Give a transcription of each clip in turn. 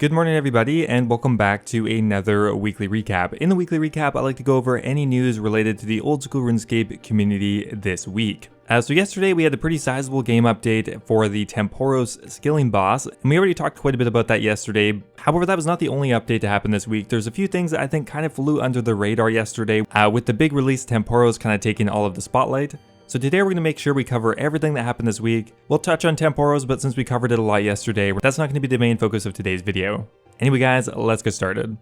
Good morning everybody and welcome back to another weekly recap. In the weekly recap, I like to go over any news related to the Oldschool Runescape community this week. So yesterday we had a pretty sizable game update for the tempoross skilling boss, and we already talked quite a bit about that yesterday. However, that was not the only update to happen this week. There's a few things that I think kind of flew under the radar yesterday, with the big release tempoross kind of taking all of the spotlight. So today we're going to make sure we cover everything that happened this week. We'll touch on tempoross, but since we covered it a lot yesterday, that's not going to be the main focus of today's video. Anyway guys, let's get started.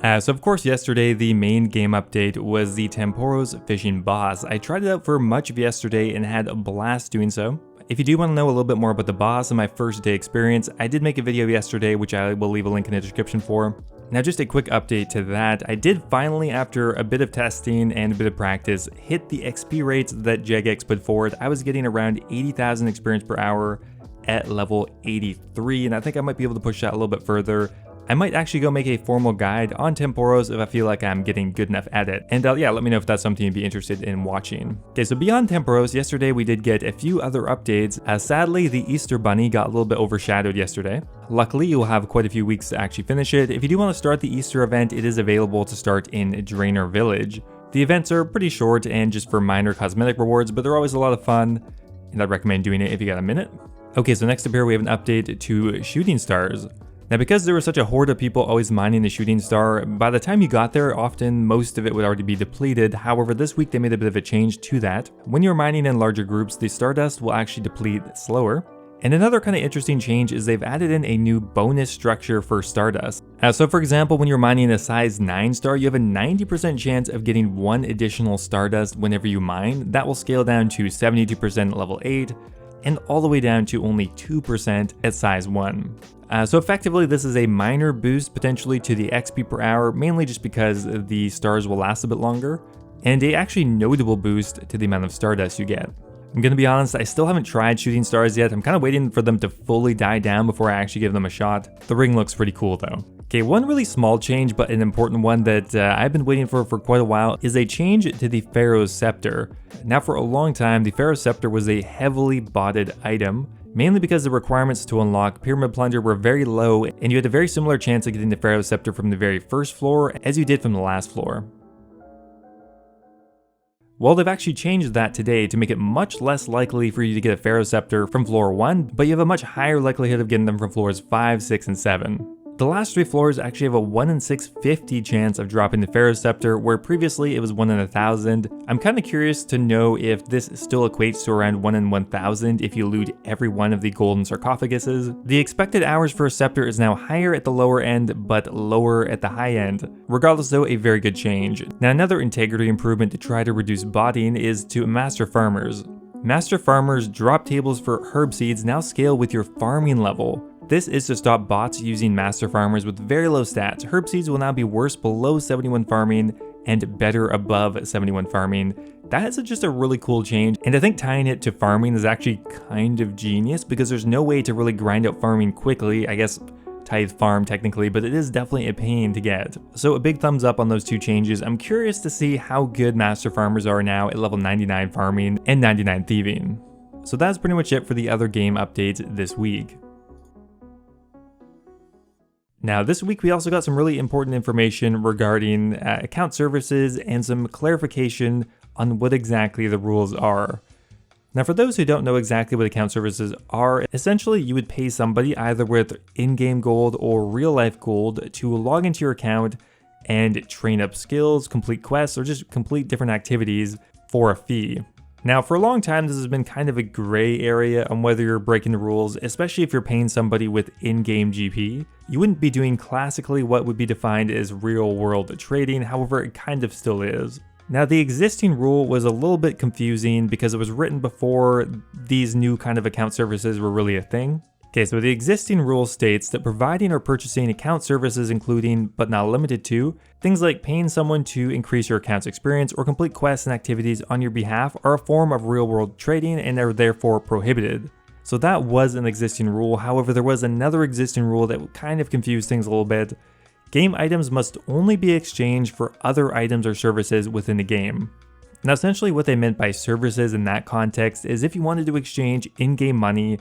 So of course yesterday the main game update was the tempoross fishing boss. I tried it out for much of yesterday and had a blast doing so. If you do want to know a little bit more about the boss and my first day experience, I did make a video yesterday which I will leave a link in the description for. Now just a quick update to that, I did finally, after a bit of testing and a bit of practice, hit the XP rates that Jagex put forward. I was getting around 80,000 experience per hour at level 83, and I think I might be able to push that a little bit further. I might actually go make a formal guide on tempoross if I feel like I'm getting good enough at it. And yeah, let me know if that's something you'd be interested in watching. Okay, so beyond tempoross, yesterday we did get a few other updates. Sadly, the Easter Bunny got a little bit overshadowed yesterday. Luckily, you'll have quite a few weeks to actually finish it. If you do want to start the Easter event, it is available to start in Drainer Village. The events are pretty short and just for minor cosmetic rewards, but they're always a lot of fun, and I'd recommend doing it if you got a minute. Okay, so next up here we have an update to shooting stars. Now because there was such a horde of people always mining the shooting star, by the time you got there, often most of it would already be depleted. However, this week they made a bit of a change to that. When you're mining in larger groups, the stardust will actually deplete slower. And another kind of interesting change is they've added in a new bonus structure for stardust. So for example, when you're mining a size 9 star, you have a 90% chance of getting 1 additional stardust whenever you mine. That will scale down to 72% at level 8, and all the way down to only 2% at size 1. So effectively this is a minor boost potentially to the XP per hour, mainly just because the stars will last a bit longer, and a actually notable boost to the amount of stardust you get. I'm gonna be honest, I still haven't tried shooting stars yet. I'm kind of waiting for them to fully die down before I actually give them a shot. The ring looks pretty cool though. Okay, one really small change, but an important one that I've been waiting for quite a while is a change to the Pharaoh's Scepter. Now for a long time, the Pharaoh's Scepter was a heavily botted item, mainly because the requirements to unlock Pyramid Plunder were very low, and you had a very similar chance of getting the Pharaoh's Scepter from the very first floor as you did from the last floor. Well, they've actually changed that today to make it much less likely for you to get a Pharaoh's Scepter from floor 1, but you have a much higher likelihood of getting them from floors 5, 6, and 7. The last 3 floors actually have a 1 in 650 chance of dropping the Pharaoh's Scepter, where previously it was 1 in 1,000. I'm kind of curious to know if this still equates to around 1 in 1,000 if you loot every one of the golden sarcophaguses. The expected hours for a scepter is now higher at the lower end, but lower at the high end. Regardless though, a very good change. Now another integrity improvement to try to reduce botting is to Master Farmers. Master Farmers drop tables for herb seeds now scale with your farming level. This is to stop bots using Master Farmers with very low stats. Herb seeds will now be worse below 71 farming and better above 71 farming. That is just a really cool change, and I think tying it to farming is actually kind of genius because there's no way to really grind out farming quickly. I guess tithe farm technically, but it is definitely a pain to get. So a big thumbs up on those 2 changes. I'm curious to see how good Master Farmers are now at level 99 farming and 99 thieving. So that's pretty much it for the other game updates this week. Now this week we also got some really important information regarding account services and some clarification on what exactly the rules are. Now for those who don't know exactly what account services are, essentially you would pay somebody either with in-game gold or real-life gold to log into your account and train up skills, complete quests, or just complete different activities for a fee. Now for a long time this has been kind of a gray area on whether you're breaking the rules, especially if you're paying somebody with in-game GP. You wouldn't be doing classically what would be defined as real-world trading, however it kind of still is. Now the existing rule was a little bit confusing because it was written before these new kind of account services were really a thing. Okay, so the existing rule states that providing or purchasing account services including, but not limited to, things like paying someone to increase your account's experience or complete quests and activities on your behalf are a form of real-world trading and are therefore prohibited. So that was an existing rule, however there was another existing rule that kind of confused things a little bit. Game items must only be exchanged for other items or services within the game. Now essentially what they meant by services in that context is if you wanted to exchange in-game money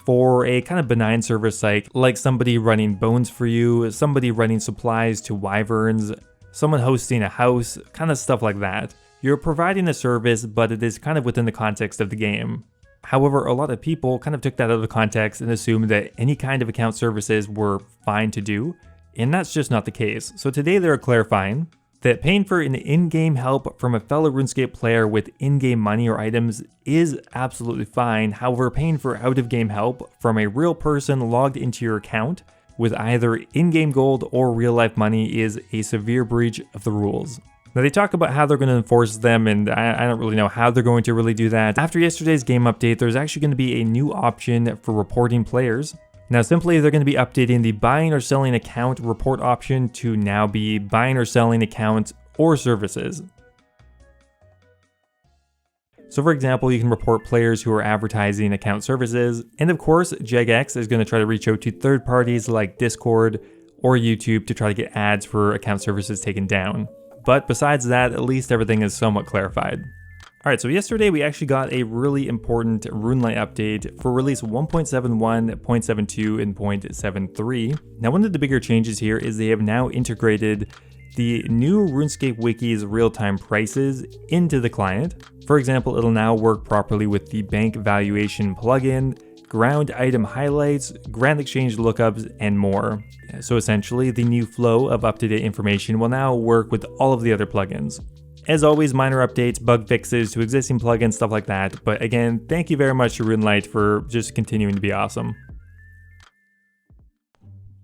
for a kind of benign service like somebody running bones for you, somebody running supplies to wyverns, someone hosting a house, kind of stuff like that. You're providing a service, but it is kind of within the context of the game. However, a lot of people kind of took that out of context and assumed that any kind of account services were fine to do, and that's just not the case. So today they're clarifying that paying for an in-game help from a fellow RuneScape player with in-game money or items is absolutely fine. However, paying for out-of-game help from a real person logged into your account with either in-game gold or real-life money is a severe breach of the rules. Now they talk about how they're going to enforce them, and I don't really know how they're going to really do that. After yesterday's game update, there's actually going to be a new option for reporting players. Now simply they're going to be updating the buying or selling account report option to now be buying or selling accounts or services. So for example, you can report players who are advertising account services, and of course JegX is going to try to reach out to third parties like Discord or YouTube to try to get ads for account services taken down. But besides that, at least everything is somewhat clarified. Alright, so yesterday we actually got a really important RuneLite update for release 1.71, 0.72, and 0.73. Now one of the bigger changes here is they have now integrated the new RuneScape Wiki's real-time prices into the client. For example, it'll now work properly with the bank valuation plugin, ground item highlights, Grand Exchange lookups, and more. So essentially, the new flow of up-to-date information will now work with all of the other plugins. As always, minor updates, bug fixes to existing plugins, stuff like that. But again, thank you very much to RuneLite for just continuing to be awesome.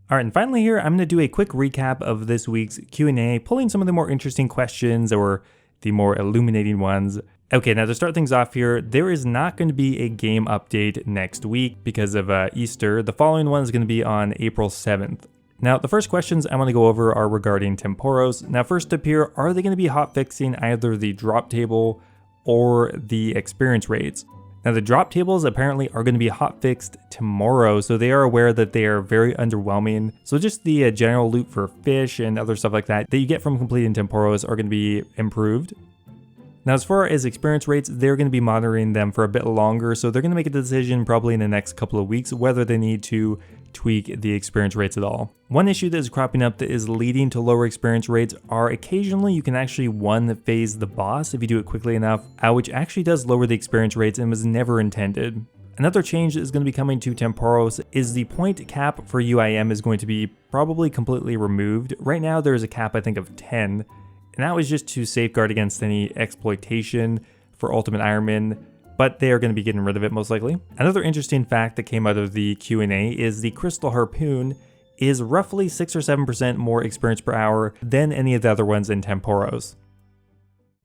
Alright, and finally here, I'm going to do a quick recap of this week's Q&A, pulling some of the more interesting questions or the more illuminating ones. Okay, now to start things off here, there is not going to be a game update next week because of Easter. The following one is going to be on April 7th. Now, the first questions I want to go over are regarding tempoross. Now, first up here, are they going to be hotfixing either the drop table or the experience rates? Now, the drop tables apparently are going to be hotfixed tomorrow, so they are aware that they are very underwhelming. So just the general loot for fish and other stuff like that you get from completing tempoross are going to be improved. Now, as far as experience rates, they're going to be monitoring them for a bit longer, so they're going to make a decision probably in the next couple of weeks whether they need to tweak the experience rates at all. One issue that is cropping up that is leading to lower experience rates are occasionally you can actually one-phase the boss if you do it quickly enough, which actually does lower the experience rates and was never intended. Another change that is going to be coming to tempoross is the point cap for UIM is going to be probably completely removed. Right now there is a cap I think of 10. And that was just to safeguard against any exploitation for Ultimate Ironman, but they are going to be getting rid of it most likely. Another interesting fact that came out of the Q&A is the Crystal Harpoon is roughly 6 or 7% more experience per hour than any of the other ones in tempoross.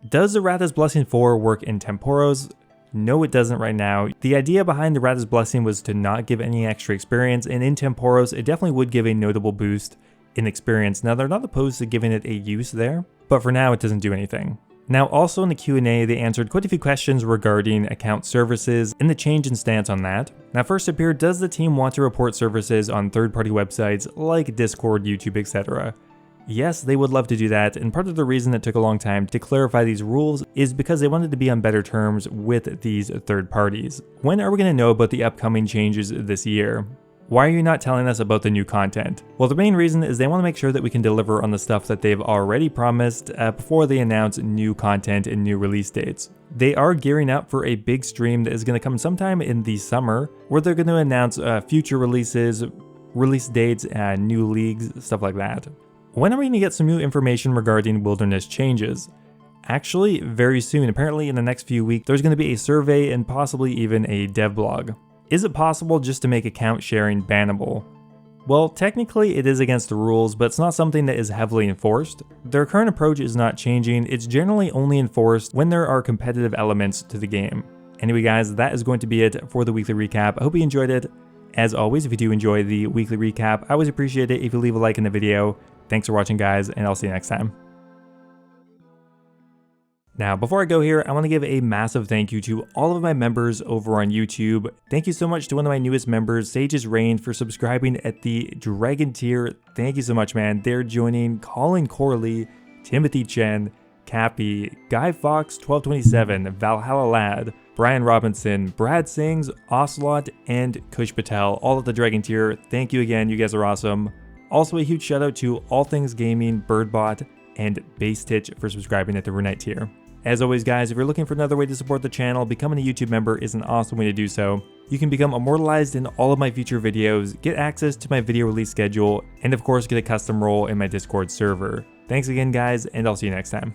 Does the Ratha's Blessing 4 work in tempoross? No, it doesn't right now. The idea behind the Ratha's Blessing was to not give any extra experience, and in tempoross it definitely would give a notable boost in experience. Now, they're not opposed to giving it a use there, but for now it doesn't do anything. Now, also in the Q&A, they answered quite a few questions regarding account services and the change in stance on that. Now, first up here, does the team want to report services on third-party websites like Discord, YouTube, etc.? Yes, they would love to do that, and part of the reason it took a long time to clarify these rules is because they wanted to be on better terms with these third parties. When are we going to know about the upcoming changes this year? Why are you not telling us about the new content? Well, the main reason is they want to make sure that we can deliver on the stuff that they've already promised before they announce new content and new release dates. They are gearing up for a big stream that is going to come sometime in the summer, where they're going to announce future releases, release dates, new leagues, stuff like that. When are we going to get some new information regarding wilderness changes? Actually, very soon. Apparently in the next few weeks, there's going to be a survey and possibly even a dev blog. Is it possible just to make account sharing bannable? Well, technically it is against the rules, but it's not something that is heavily enforced. Their current approach is not changing, it's generally only enforced when there are competitive elements to the game. Anyway guys, that is going to be it for the weekly recap. I hope you enjoyed it. As always, if you do enjoy the weekly recap, I always appreciate it if you leave a like in the video. Thanks for watching guys, and I'll see you next time. Now, before I go here, I want to give a massive thank you to all of my members over on YouTube. Thank you so much to one of my newest members, Sage's Reign, for subscribing at the Dragon tier. Thank you so much, man. They're joining Colin Corley, Timothy Chen, Cappy, Guy Fox 1227, Valhalla Lad, Brian Robinson, Brad Sings, Ocelot, and Kush Patel, all at the Dragon tier. Thank you again, you guys are awesome. Also a huge shout out to All Things Gaming, Birdbot, and Base for subscribing at the Runite tier. As always guys, if you're looking for another way to support the channel, becoming a YouTube member is an awesome way to do so. You can become immortalized in all of my future videos, get access to my video release schedule, and of course get a custom role in my Discord server. Thanks again guys, and I'll see you next time.